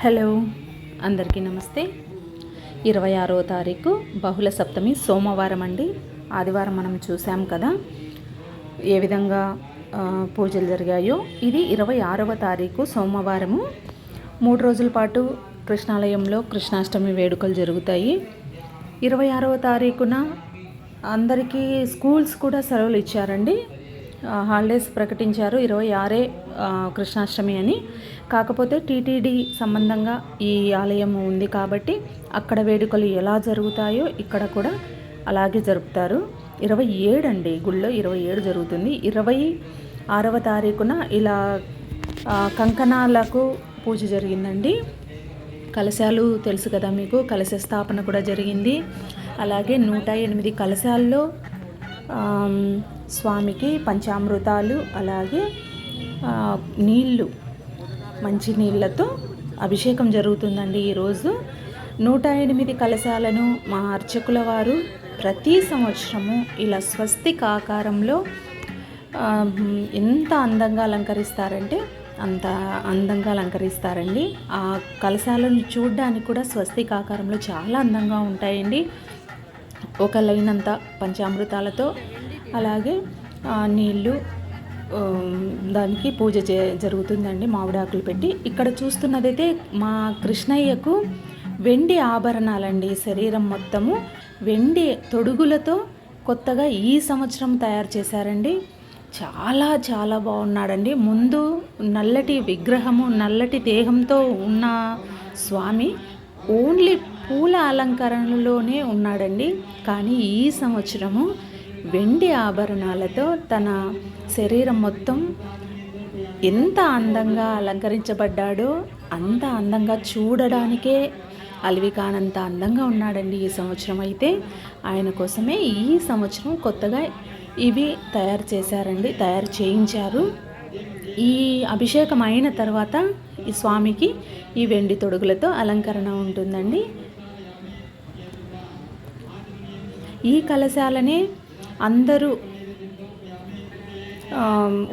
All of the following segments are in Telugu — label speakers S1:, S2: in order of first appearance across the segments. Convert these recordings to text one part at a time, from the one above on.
S1: హలో, అందరికీ నమస్తే. 26వ తారీఖు బహుళ సప్తమి సోమవారం అండి. ఆదివారం మనం చూసాం కదా ఏ విధంగా పూజలు జరిగాయో. ఇది 26వ తారీఖు సోమవారము. 3 రోజుల పాటు కృష్ణాలయంలో కృష్ణాష్టమి వేడుకలు జరుగుతాయి. 26వ తారీఖున అందరికీ స్కూల్స్ కూడా సెలవులు ఇచ్చారండి. హాలిడేస్ ప్రకటించారు. 26 కృష్ణాష్టమి అని. కాకపోతే టీటీడీ సంబంధంగా ఈ ఆలయం ఉంది కాబట్టి అక్కడ వేడుకలు ఎలా జరుగుతాయో ఇక్కడ కూడా అలాగే జరుపుతారు. 27 అండి, గుళ్ళో 27 జరుగుతుంది. 26వ తారీఖున ఇలా కంకణాలకు పూజ జరిగిందండి. కలశాలు తెలుసు కదా మీకు, కలశ స్థాపన కూడా జరిగింది. అలాగే 108 కలశాల్లో స్వామికి పంచామృతాలు, అలాగే నీళ్ళు, మంచి నీళ్ళతో అభిషేకం జరుగుతుందండి. ఈరోజు 108 కలశాలను మా అర్చకుల వారు ప్రతి సంవత్సరము ఇలా స్వస్తిక్ ఆకారంలో ఎంత అందంగా అలంకరిస్తారంటే అంత అందంగా అలంకరిస్తారండి. ఆ కలశాలను చూడడానికి కూడా స్వస్తిక్ ఆకారంలో చాలా అందంగా ఉంటాయండి. ఒక లైన్ అంతా పంచామృతాలతో, అలాగే నీళ్ళు, దానికి పూజ జరుగుతుందండి మామిడాకులు పెట్టి. ఇక్కడ చూస్తున్నదైతే మా కృష్ణయ్యకు వెండి ఆభరణాలండి. శరీరం మొత్తము వెండి తొడుగులతో కొత్తగా ఈ సంవత్సరం తయారు చేశారండి. చాలా చాలా బాగున్నాడండి. ముందు నల్లటి విగ్రహము, నల్లటి దేహంతో ఉన్న స్వామి ఓన్లీ పూల అలంకరణలోనే ఉన్నాడండి. కానీ ఈ సంవత్సరము వెండి ఆభరణాలతో తన శరీరం మొత్తం ఎంత అందంగా అలంకరించబడ్డాడో అంత అందంగా, చూడడానికే అలివి కానంత అందంగా ఉన్నాడండి ఈ సంవత్సరం. అయితే ఆయన కోసమే ఈ సంవత్సరం కొత్తగా ఇవి తయారు చేశారండి, తయారు చేయించారు. ఈ అభిషేకం అయిన తర్వాత ఈ స్వామికి ఈ వెండి తొడుగులతో అలంకరణ ఉంటుందండి. ఈ కలశాలనే అందరూ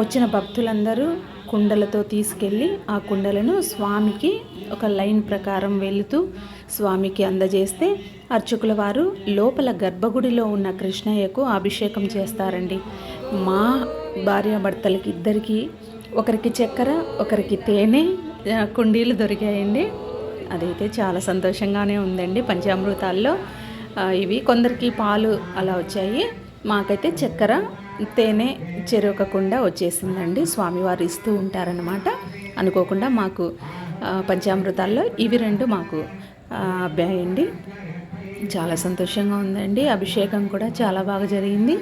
S1: వచ్చిన భక్తులందరూ కుండలతో తీసుకెళ్ళి ఆ కుండలను స్వామికి ఒక లైన్ ప్రకారం వెళుతూ స్వామికి అందజేస్తే అర్చకుల వారు లోపల గర్భగుడిలో ఉన్న కృష్ణయ్యకు అభిషేకం చేస్తారండి. మా భార్యాభర్తలకి ఇద్దరికి, ఒకరికి చక్కెర, ఒకరికి తేనె కుండీలు దొరికాయండి. అదైతే చాలా సంతోషంగానే ఉందండి. పంచామృతాల్లో ఇవి కొందరికి పాలు అలా వచ్చాయి. మాకైతే చక్కెర, తేనె చెరొక కుండ వచ్చేసిందండి. స్వామివారు ఇస్తూ ఉంటారనమాట. అనుకోకుండా మాకు పంచామృతాల్లో ఇవి 2 మాకు అబ్బాయండి. చాలా సంతోషంగా ఉందండి. అభిషేకం కూడా చాలా బాగా జరిగింది.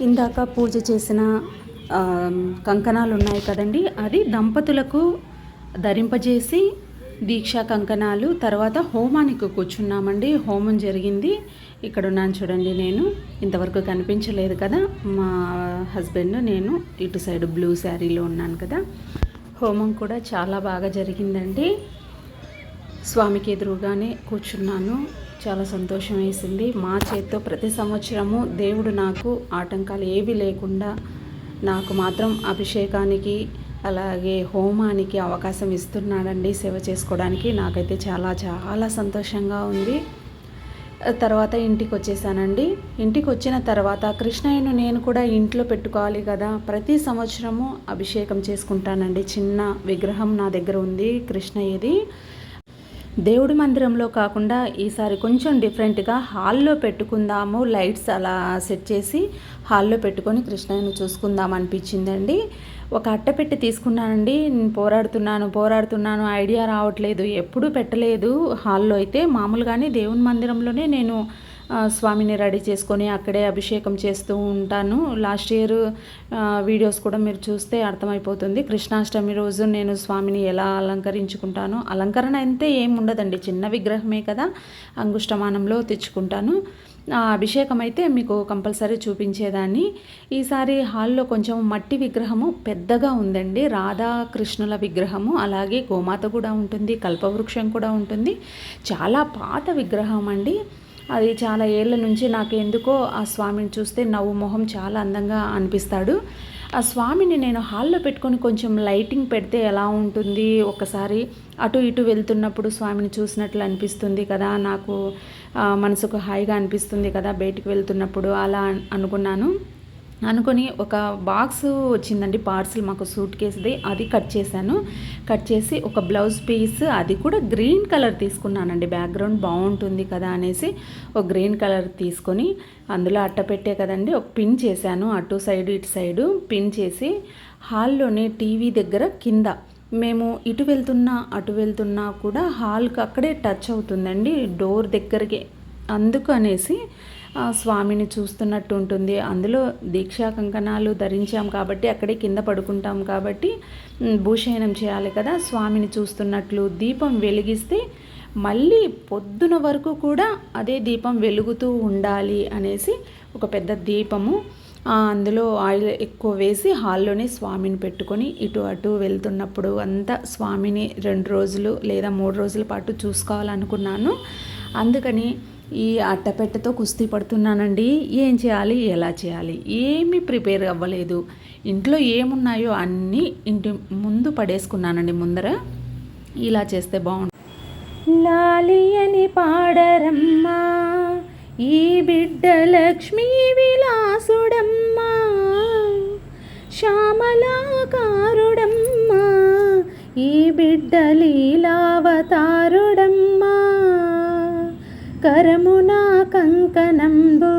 S1: ఇందాక పూజ చేసిన కంకణాలు ఉన్నాయి కదండి, అది దంపతులకు ధరింపజేసి దీక్షా కంకణాలు. తర్వాత హోమానికి కూర్చున్నామండి. హోమం జరిగింది. ఇక్కడ ఉన్నాను చూడండి. నేను ఇంతవరకు కనిపించలేదు కదా, మా హస్బెండ్, నేను ఇటు సైడ్ బ్లూ శారీలో ఉన్నాను కదా. హోమం కూడా చాలా బాగా జరిగిందండి. స్వామికి ఎదురుగానే కూర్చున్నాను. చాలా సంతోషం వేసింది. మా చేత్తో ప్రతి సంవత్సరము దేవుడు నాకు ఆటంకాలు ఏవి లేకుండా నాకు మాత్రం అభిషేకానికి అలాగే హోమానికి అవకాశం ఇస్తున్నాడండి సేవ చేసుకోవడానికి. నాకైతే చాలా చాలా సంతోషంగా ఉంది. తర్వాత ఇంటికి వచ్చేసానండి. ఇంటికి వచ్చిన తర్వాత కృష్ణయ్యను నేను కూడా ఇంట్లో పెట్టుకోవాలి కదా, ప్రతి సంవత్సరము అభిషేకం చేసుకుంటానండి. చిన్న విగ్రహం నా దగ్గర ఉంది కృష్ణయ్యది. దేవుడి మందిరంలో కాకుండా ఈసారి కొంచెం డిఫరెంట్గా హాల్లో పెట్టుకుందాము, లైట్స్ అలా సెట్ చేసి హాల్లో పెట్టుకొని కృష్ణయ్యను చూసుకుందాం అనిపించిందండి. ఒక అట్టపెట్టి తీసుకున్నానండి. పోరాడుతున్నాను ఐడియా రావట్లేదు, ఎప్పుడూ పెట్టలేదు హాల్లో. అయితే మామూలుగానే దేవుని మందిరంలోనే నేను స్వామిని రెడీ చేసుకొని అక్కడే అభిషేకం చేస్తూ ఉంటాను. లాస్ట్ ఇయర్ వీడియోస్ కూడా మీరు చూస్తే అర్థమైపోతుంది. కృష్ణాష్టమి రోజు నేను స్వామిని ఎలా అలంకరించుకుంటాను. అలంకరణ అయితే ఏముండదండి, చిన్న విగ్రహమే కదా, అంగుష్టమానంలో తెచ్చుకుంటాను. అభిషేకం అయితే మీకు కంపల్సరీ చూపించేదాన్ని. ఈసారి హాల్లో కొంచెం మట్టి విగ్రహము పెద్దగా ఉందండి, రాధాకృష్ణుల విగ్రహము. అలాగే గోమాత కూడా ఉంటుంది, కల్పవృక్షం కూడా ఉంటుంది. చాలా పాత విగ్రహం అండి. అది చాలా ఏళ్ళ నుంచి నాకు ఎందుకో ఆ స్వామిని చూస్తే నవ్వు మొహం చాలా అందంగా అనిపిస్తాడు. ఆ స్వామిని నేను హాల్లో పెట్టుకొని కొంచెం లైటింగ్ పెడితే ఎలా ఉంటుంది, ఒకసారి అటు ఇటు వెళ్తున్నప్పుడు స్వామిని చూసినట్లు అనిపిస్తుంది కదా, నాకు మనసుకు హాయిగా అనిపిస్తుంది కదా బయటికి వెళ్తున్నప్పుడు, అలా అనుకొని ఒక బాక్స్ వచ్చిందండి పార్సిల్, మాకు సూట్ కేసుది. అది కట్ చేసి ఒక బ్లౌజ్ పీస్, అది కూడా గ్రీన్ కలర్ తీసుకున్నానండి. బ్యాక్గ్రౌండ్ బాగుంటుంది కదా అనేసి ఒక గ్రీన్ కలర్ తీసుకొని అందులో అట్టపెట్టే కదండి, ఒక పిన్ చేశాను. అటు సైడు ఇటు సైడు పిన్ చేసి హాల్లోనే టీవీ దగ్గర కింద, మేము ఇటు వెళ్తున్నా అటు వెళ్తున్నా కూడా హాల్కి అక్కడే టచ్ అవుతుందండి, డోర్ దగ్గరికి. అందుకు అనేసి స్వామిని చూస్తున్నట్టు ఉంటుంది. అందులో దీక్షా కంకణాలు ధరించాం కాబట్టి అక్కడే కింద పడుకుంటాం కాబట్టి భూషయనం చేయాలి కదా, స్వామిని చూస్తున్నట్లు దీపం వెలిగిస్తే మళ్ళీ పొద్దున వరకు కూడా అదే దీపం వెలుగుతూ ఉండాలి అనేసి ఒక పెద్ద దీపము, అందులో ఆయిల్ ఎక్కువ వేసి హాల్లోనే స్వామిని పెట్టుకొని ఇటు అటు వెళ్తున్నప్పుడు అంతా స్వామిని 2 రోజులు లేదా 3 రోజుల పాటు చూసుకోవాలనుకున్నాను. అందుకని ఈ అట్టపెట్టెతో కుస్తీ పడుతున్నానండి. ఏం చేయాలి, ఎలా చేయాలి, ఏమీ ప్రిపేర్ అవ్వలేదు. ఇంట్లో ఏమున్నాయో అన్నీ ఇంటి ముందు పడేసుకున్నానండి ముందర. ఇలా చేస్తే బాగుంటుంది. లాలి అని పాడరమ్మా ఈ బిడ్డ లక్ష్మీ విలాసుడమ్మా, శ్యామలాకారుడమ్మా ఈ బిడ్డ లీలావతారుడమ్మా, కరమున కంకణంబు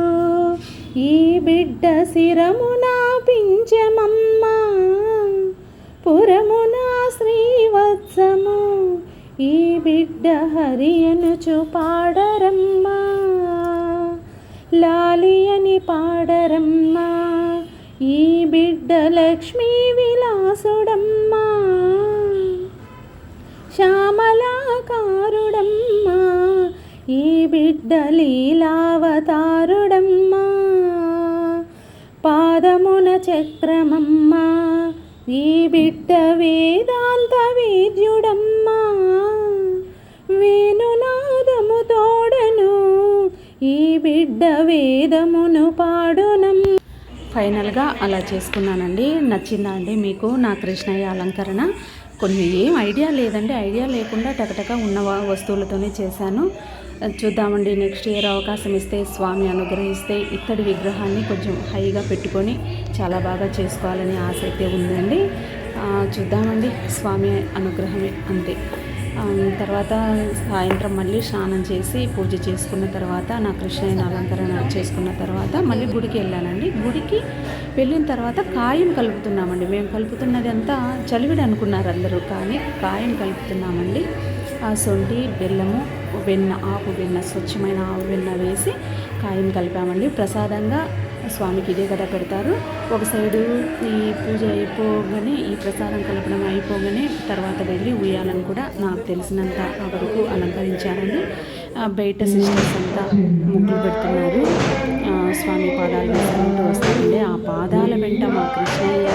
S1: ఈ బిడ్డ శిరమున పింఛమమ్మా, పురమున శ్రీవత్సము ఈ బిడ్డ హరి అనుచు పాడరమ్మా, లాలి అని పాడరమ్మా ఈ బిడ్డ లక్ష్మీ విలాసుడమ్మా, శ్యామలాకారుడమ్మా ఈ బిడ్డ లీలావతారుడమ్మా, పాదమున చక్రమమ్మా ఈ బిడ్డ వేదాంత వేద్యుడమ్మా, వేణునాదము తోడను ఈ బిడ్డ వేదమును పాడునం. ఫైనల్గా అలా చేసుకున్నానండి. నచ్చిందా అండి మీకు నా కృష్ణయ్య అలంకరణ? కొన్ని ఏం ఐడియా లేదండి, ఐడియా లేకుండా టకటక ఉన్న వస్తువులతోనే చేశాను. చూద్దామండి, నెక్స్ట్ ఇయర్ అవకాశం ఇస్తే, స్వామి అనుగ్రహిస్తే ఇత్తడి విగ్రహాన్ని కొంచెం హైగా పెట్టుకొని చాలా బాగా చేసుకోవాలని ఆశ అయితే ఉందండి. చూద్దామండి, స్వామి అనుగ్రహమే అంతే. తర్వాత సాయంత్రం మళ్ళీ స్నానం చేసి పూజ చేసుకున్న తర్వాత నా కృష్ణయ్యని అలంకరణ చేసుకున్న తర్వాత మళ్ళీ గుడికి వెళ్ళానండి. గుడికి వెళ్ళిన తర్వాత కాయం కలుపుతున్నామండి. మేము కలుపుతున్నది అంతా చలివిడి అనుకున్నారు అందరూ, కానీ కాయం కలుపుతున్నామండి. సొంటి, బెల్లము, వెన్న, ఆవు వెన్న, స్వచ్ఛమైన ఆవు వెన్న వేసి కాయం కలిపామండి. ప్రసాదంగా స్వామికి ఇదే కదా పెడతారు. ఒక సైడు ఈ పూజ అయిపోగానే, ఈ ప్రసాదం కలపడం అయిపోగానే తర్వాత వెళ్ళి ఉయ్యాలని కూడా నాకు తెలిసినంత వరకు అలంకరించారండి. బయట సిస్టర్స్ అంతా ముగ్గులు పెడుతున్నారు. స్వామి పాదాలు వేసుకుంటూ వస్తుంటే ఆ పాదాల వెంట మా కృష్ణయ్య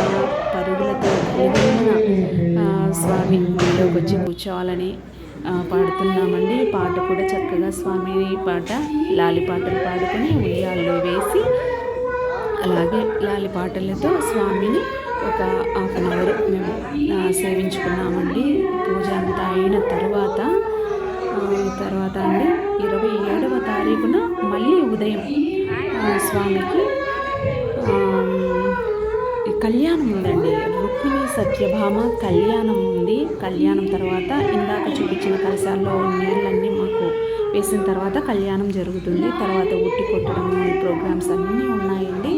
S1: పరుగులతో స్వామి గుడిలోకి వచ్చి కూర్చోవాలని పాడుతున్నామండి. పాట కూడా చక్కగా స్వామి పాట, లాలి పాటలు పాడుకొని ఉయ్యాల్లో వేసి అలాగే లాలి పాటలతో స్వామిని ఒక హాఫ్ అన్ అవర్ మేము సేవించుకున్నామండి. పూజ అంతా అయిన తర్వాత అండి 27వ తారీఖున మళ్ళీ ఉదయం స్వామికి కళ్యాణం ఉందండి. రుక్మిణి సత్యభామ కళ్యాణం ఉంది. కళ్యాణం తర్వాత ఇందాక చూపించిన కలశాల్లో నీళ్ళన్నీ మాకు వేసిన తర్వాత కళ్యాణం జరుగుతుంది. తర్వాత ఉట్టి కొట్టడం ప్రోగ్రామ్స్ అన్నీ ఉన్నాయండి.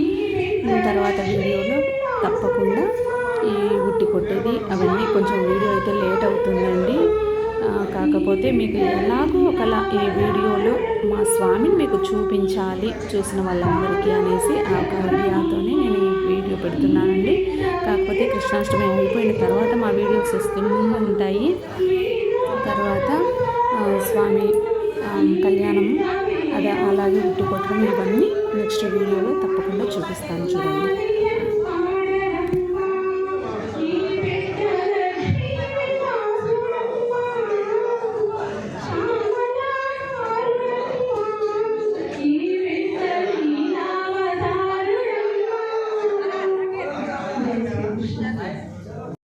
S1: తర్వాత వీడియోలో తప్పకుండా ఈ ఉట్టి కొట్టేది అవన్నీ కొంచెం వీడియో అయితే లేట్ అవుతుందండి. కాకపోతే మీకు ఎలాగో ఒకలా ఈ వీడియోలో మా స్వామిని మీకు చూపించాలి చూసిన వాళ్ళందరికీ అనేసి ఆ ఒక ఐడియాతోనే నేను ఈ వీడియో పెడుతున్నానండి. కాకపోతే కృష్ణాష్టమి అయిపోయిన తర్వాత మా వీడియోస్ వస్తూ ఉంటాయి. తర్వాత స్వామి కళ్యాణము అలాగే ఉట్టి కొట్టడం ఇవన్నీ నెక్స్ట్ వీడియోలో తప్పకుండా చూపిస్తాను చూడండి.